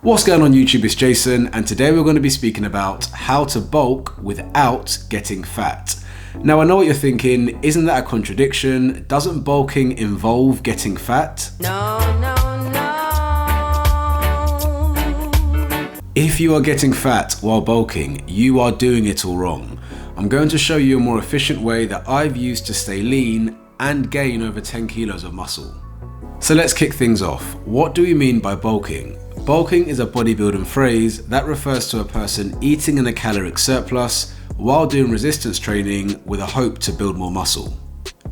What's going on YouTube, it's Jason, and today we're going to be speaking about how to bulk without getting fat. Now I know what you're thinking, isn't that a contradiction? Doesn't bulking involve getting fat? No. If you are getting fat while bulking, you are doing it all wrong. I'm going to show you a more efficient way that I've used to stay lean and gain over 10 kilos of muscle. So let's kick things off. What do we mean by bulking? Bulking is a bodybuilding phrase that refers to a person eating in a caloric surplus while doing resistance training with a hope to build more muscle.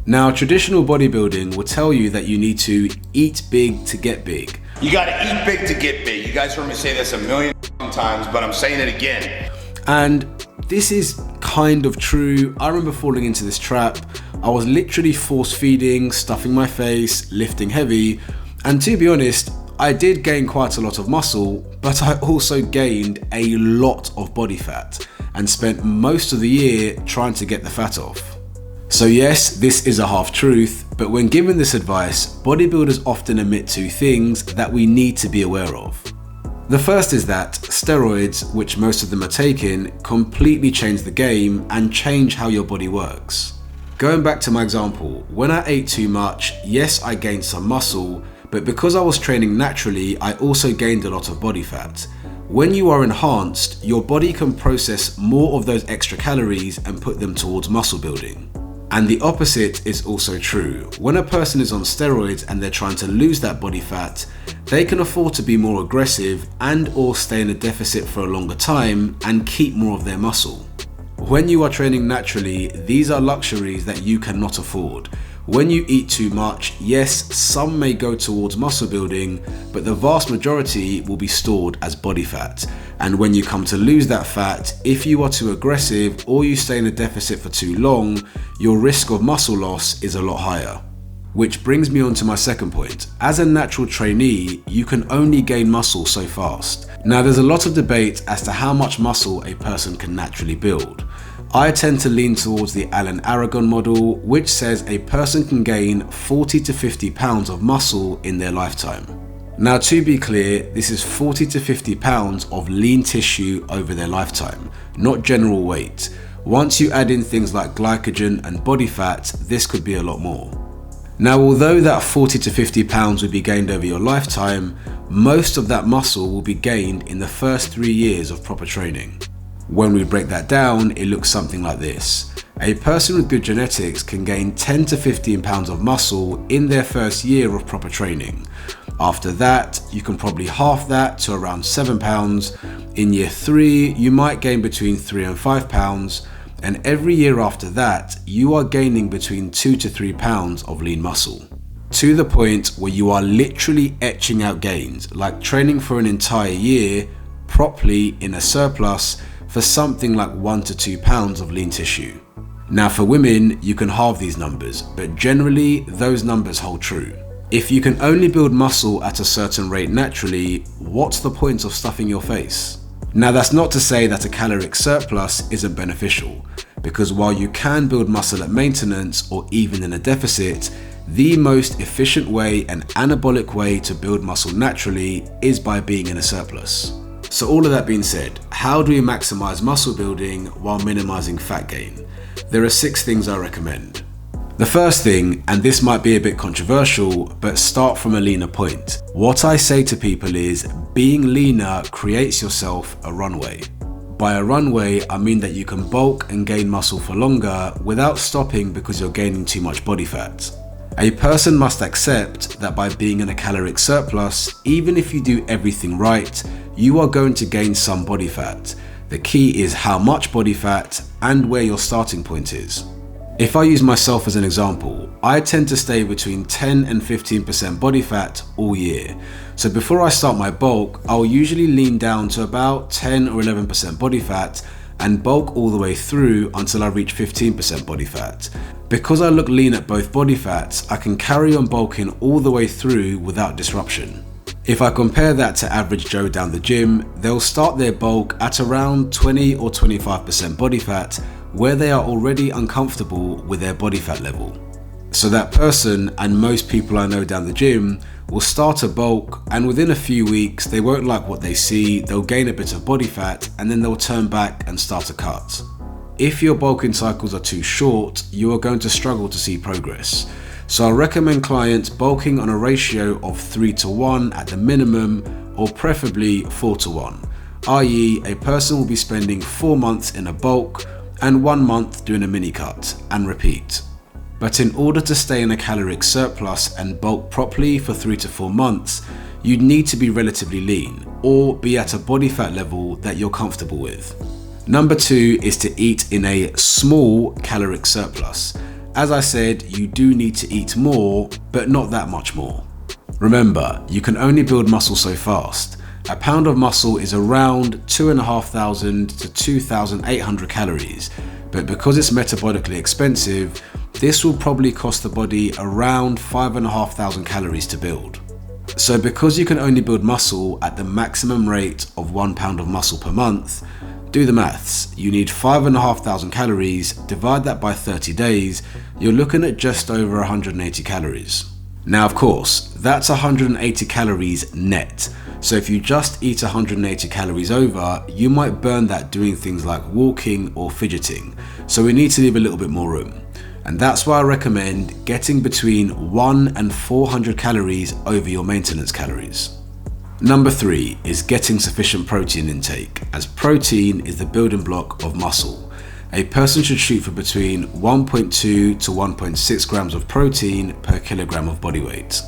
Now, traditional bodybuilding will tell you that you need to eat big to get big. You gotta eat big to get big. You guys heard me say this a million times, but I'm saying it again. And this is kind of true. I remember falling into this trap. I was literally force feeding, stuffing my face, lifting heavy, and to be honest, I did gain quite a lot of muscle, but I also gained a lot of body fat and spent most of the year trying to get the fat off. So yes, this is a half truth, but when given this advice, bodybuilders often admit two things that we need to be aware of. The first is that steroids, which most of them are taking, completely change the game and change how your body works. Going back to my example, when I ate too much, yes, I gained some muscle, but because I was training naturally, I also gained a lot of body fat. When you are enhanced, your body can process more of those extra calories and put them towards muscle building. And the opposite is also true. When a person is on steroids and they're trying to lose that body fat, they can afford to be more aggressive and or stay in a deficit for a longer time and keep more of their muscle. When you are training naturally, these are luxuries that you cannot afford. When you eat too much, yes, some may go towards muscle building, but the vast majority will be stored as body fat. And when you come to lose that fat, if you are too aggressive or you stay in a deficit for too long, your risk of muscle loss is a lot higher. Which brings me on to my second point. As a natural trainee, you can only gain muscle so fast. Now there's a lot of debate as to how much muscle a person can naturally build. I tend to lean towards the Alan Aragon model, which says a person can gain 40 to 50 pounds of muscle in their lifetime. Now to be clear, this is 40 to 50 pounds of lean tissue over their lifetime, not general weight. Once you add in things like glycogen and body fat, this could be a lot more. Now, although that 40 to 50 pounds will be gained over your lifetime, most of that muscle will be gained in the first 3 years of proper training. When we break that down, it looks something like this. A person with good genetics can gain 10 to 15 pounds of muscle in their first year of proper training. After that, you can probably half that to around 7 pounds. In year 3, you might gain between 3 and 5 pounds. And every year after that, you are gaining between 2 to 3 pounds of lean muscle. To the point where you are literally etching out gains, like training for an entire year properly in a surplus for something like 1 to 2 pounds of lean tissue. Now for women, you can halve these numbers, but generally those numbers hold true. If you can only build muscle at a certain rate naturally, what's the point of stuffing your face? Now that's not to say that a caloric surplus isn't beneficial, because while you can build muscle at maintenance or even in a deficit, the most efficient way and anabolic way to build muscle naturally is by being in a surplus. So all of that being said, how do we maximize muscle building while minimizing fat gain? There are 6 things I recommend. The first thing, and this might be a bit controversial, but start from a leaner point. What I say to people is, being leaner creates yourself a runway. By a runway, I mean that you can bulk and gain muscle for longer without stopping because you're gaining too much body fat. A person must accept that by being in a caloric surplus, even if you do everything right, you are going to gain some body fat. The key is how much body fat and where your starting point is. If I use myself as an example, I tend to stay between 10 and 15% body fat all year. So before I start my bulk, I'll usually lean down to about 10 or 11% body fat and bulk all the way through until I reach 15% body fat. Because I look lean at both body fats, I can carry on bulking all the way through without disruption. If I compare that to average Joe down the gym, they'll start their bulk at around 20 or 25% body fat, where they are already uncomfortable with their body fat level. So that person, and most people I know down the gym, will start to bulk, and within a few weeks they won't like what they see, they'll gain a bit of body fat, and then they'll turn back and start to cut. If your bulking cycles are too short, you are going to struggle to see progress. So I recommend clients bulking on a ratio of 3:1 at the minimum, or preferably 4:1, i.e. a person will be spending 4 months in a bulk and 1 month doing a mini cut, and repeat. But in order to stay in a caloric surplus and bulk properly for 3 to 4 months, you'd need to be relatively lean, or be at a body fat level that you're comfortable with. Number 2 is to eat in a small caloric surplus. As I said, you do need to eat more, but not that much more. Remember, you can only build muscle so fast. A pound of muscle is around 2,500 to 2,800 calories, but because it's metabolically expensive, this will probably cost the body around 5,500 calories to build. So because you can only build muscle at the maximum rate of 1 pound of muscle per month, do the maths. You need 5,500 calories, divide that by 30 days, you're looking at just over 180 calories. Now of course, that's 180 calories net. So if you just eat 180 calories over, you might burn that doing things like walking or fidgeting. So we need to leave a little bit more room. And that's why I recommend getting between 1 and 400 calories over your maintenance calories. Number 3 is getting sufficient protein intake, as protein is the building block of muscle. A person should shoot for between 1.2 to 1.6 grams of protein per kilogram of body weight.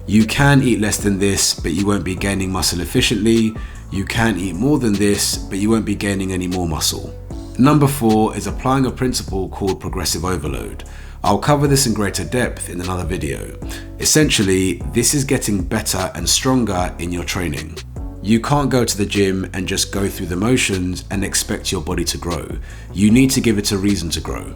You can eat less than this, but you won't be gaining muscle efficiently. You can eat more than this, but you won't be gaining any more muscle. Number 4 is applying a principle called progressive overload. I'll cover this in greater depth in another video. Essentially, this is getting better and stronger in your training. You can't go to the gym and just go through the motions and expect your body to grow. You need to give it a reason to grow.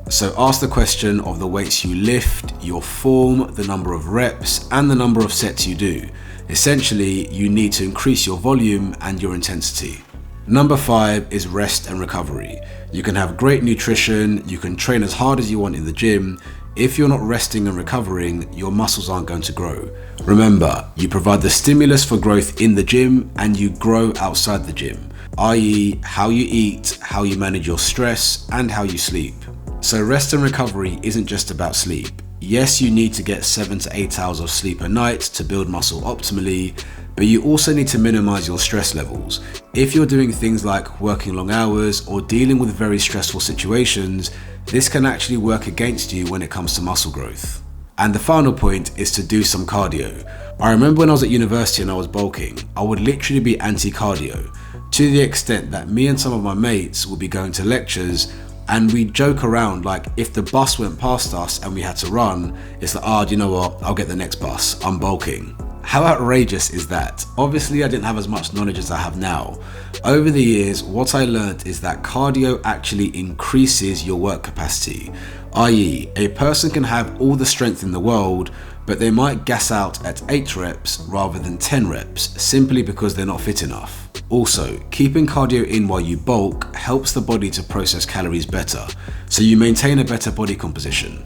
So ask the question of the weights you lift, your form, the number of reps, and the number of sets you do. Essentially, you need to increase your volume and your intensity. Number 5 is rest and recovery. You can have great nutrition, you can train as hard as you want in the gym. If you're not resting and recovering, your muscles aren't going to grow. Remember, you provide the stimulus for growth in the gym and you grow outside the gym, i.e. how you eat, how you manage your stress, and how you sleep. So rest and recovery isn't just about sleep. Yes, you need to get 7 to 8 hours of sleep a night to build muscle optimally, but you also need to minimize your stress levels. If you're doing things like working long hours or dealing with very stressful situations, this can actually work against you when it comes to muscle growth. And the final point is to do some cardio. I remember when I was at university and I was bulking, I would literally be anti-cardio, to the extent that me and some of my mates would be going to lectures and we joke around, like if the bus went past us and we had to run, it's like, do you know what, I'll get the next bus, I'm bulking. How outrageous is that? Obviously I didn't have as much knowledge as I have now. Over the years, what I learned is that cardio actually increases your work capacity, i.e. a person can have all the strength in the world, but they might gas out at 8 reps rather than 10 reps, simply because they're not fit enough. Also, keeping cardio in while you bulk helps the body to process calories better, so you maintain a better body composition.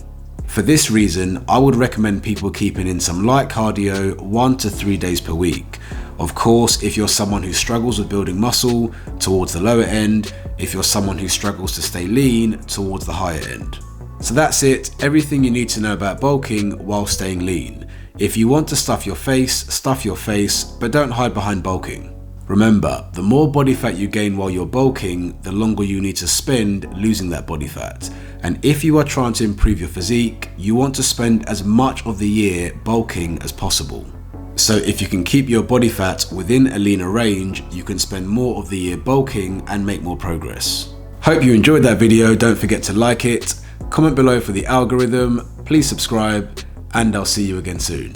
For this reason, I would recommend people keeping in some light cardio 1 to 3 days per week. Of course, if you're someone who struggles with building muscle, towards the lower end. If you're someone who struggles to stay lean, towards the higher end. So that's it, everything you need to know about bulking while staying lean. If you want to stuff your face, but don't hide behind bulking. Remember, the more body fat you gain while you're bulking, the longer you need to spend losing that body fat. And if you are trying to improve your physique, you want to spend as much of the year bulking as possible. So if you can keep your body fat within a leaner range, you can spend more of the year bulking and make more progress. Hope you enjoyed that video. Don't forget to like it, comment below for the algorithm, please subscribe, and I'll see you again soon.